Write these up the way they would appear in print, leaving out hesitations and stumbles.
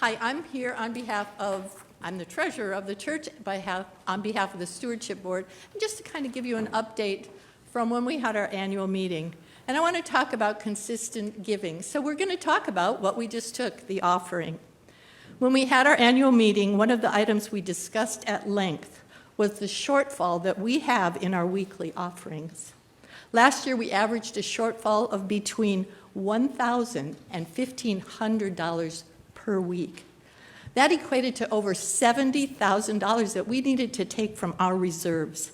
Hi, I'm here on behalf of, I'm the treasurer of the church on behalf of the stewardship board, and just to kind of give you an update from when we had our annual meeting. And I want to talk about consistent giving. So we're going to talk about what we just took, the offering. When we had our annual meeting, one of the items we discussed at length was the shortfall that we have in our weekly offerings. Last year, we averaged a shortfall of between $1,000 and $1,500 per week. That equated to over $70,000 that we needed to take from our reserves.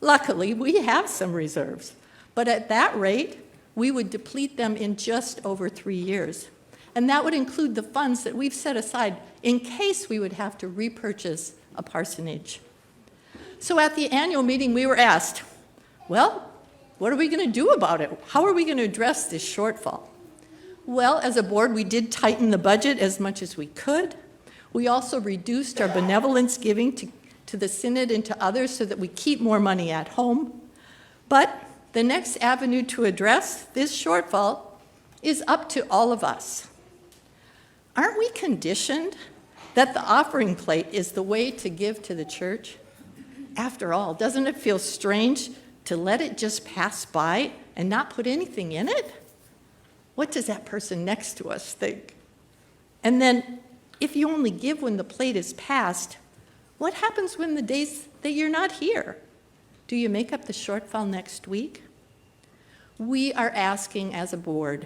Luckily, we have some reserves, but at that rate, we would deplete them in just over 3 years. And that would include the funds that we've set aside in case we would have to repurchase a parsonage. So at the annual meeting, we were asked, well, what are we going to do about it? How are we going to address this shortfall? Well, as a board, we did tighten the budget as much as we could. We also reduced our benevolence giving to the synod and to others so that we keep more money at home. But the next avenue to address this shortfall is up to all of us. Aren't we conditioned that the offering plate is the way to give to the church? After all, doesn't it feel strange to let it just pass by and not put anything in it? What does that person next to us think? And then, if you only give when the plate is passed, what happens when the days that you're not here? Do you make up the shortfall next week? We are asking as a board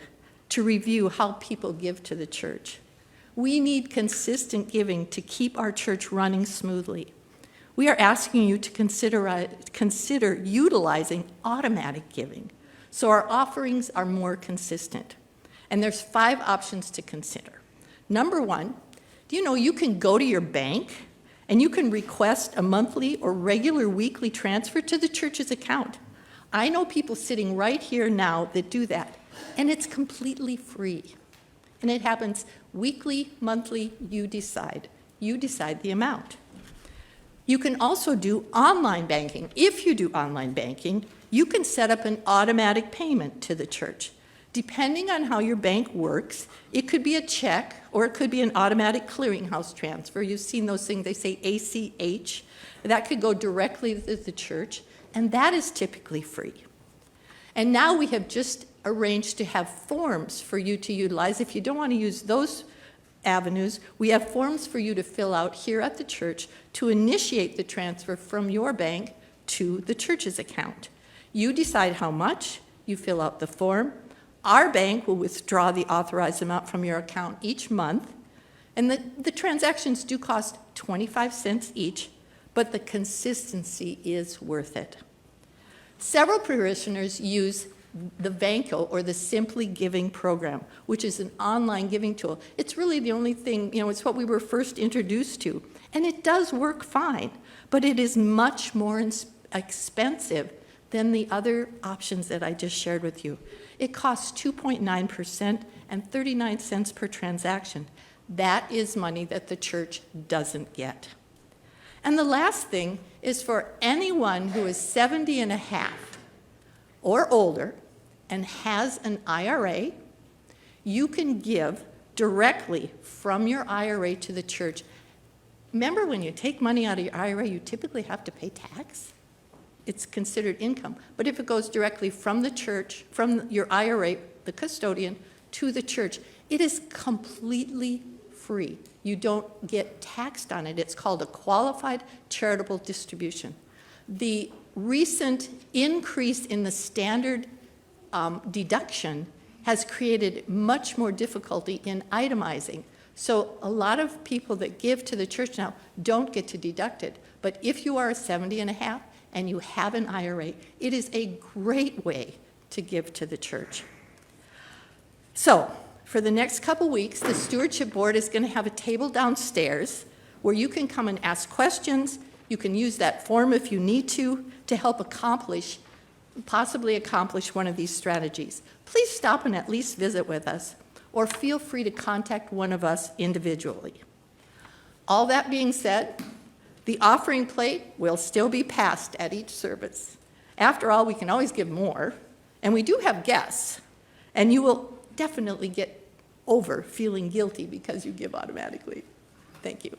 to review how people give to the church. We need consistent giving to keep our church running smoothly. We are asking you to consider utilizing automatic giving so our offerings are more consistent. And there's 5 options to consider. Number 1, do you know you can go to your bank and you can request a monthly or regular weekly transfer to the church's account. I know people sitting right here now that do that, and it's completely free. And it happens weekly, monthly, you decide. You decide the amount. You can also do online banking. If you do online banking, you can set up an automatic payment to the church. Depending on how your bank works, it could be a check or it could be an automatic clearinghouse transfer. You've seen those things, they say ACH. That could go directly to the church, and that is typically free. And now we have just arranged to have forms for you to utilize. If you don't want to use those avenues, we have forms for you to fill out here at the church to initiate the transfer from your bank to the church's account. You decide how much, you fill out the form. Our bank will withdraw the authorized amount from your account each month, and the transactions do cost 25 cents each, but the consistency is worth it. Several parishioners use the Vanco, or the Simply Giving program, which is an online giving tool. It's really the only thing, it's what we were first introduced to. And it does work fine, but it is much more expensive than the other options that I just shared with you. It costs 2.9% and 39 cents per transaction. That is money that the church doesn't get. And the last thing is for anyone who is 70 and a half or older and has an IRA, you can give directly from your IRA to the church. Remember, when you take money out of your IRA, you typically have to pay tax. It's considered income. But if it goes directly from the church, from your IRA, the custodian, to the church, it is completely free. You don't get taxed on it. It's called a qualified charitable distribution. The recent increase in the standard deduction has created much more difficulty in itemizing. So a lot of people that give to the church now don't get to deduct it. But if you are 70 and a half and you have an IRA, it is a great way to give to the church. So for the next couple weeks, the stewardship board is going to have a table downstairs where you can come and ask questions. You can use that form if you need to help possibly accomplish one of these strategies. Please stop and at least visit with us, or feel free to contact one of us individually. All that being said, the offering plate will still be passed at each service. After all, we can always give more, and we do have guests, and you will definitely get over feeling guilty because you give automatically. Thank you.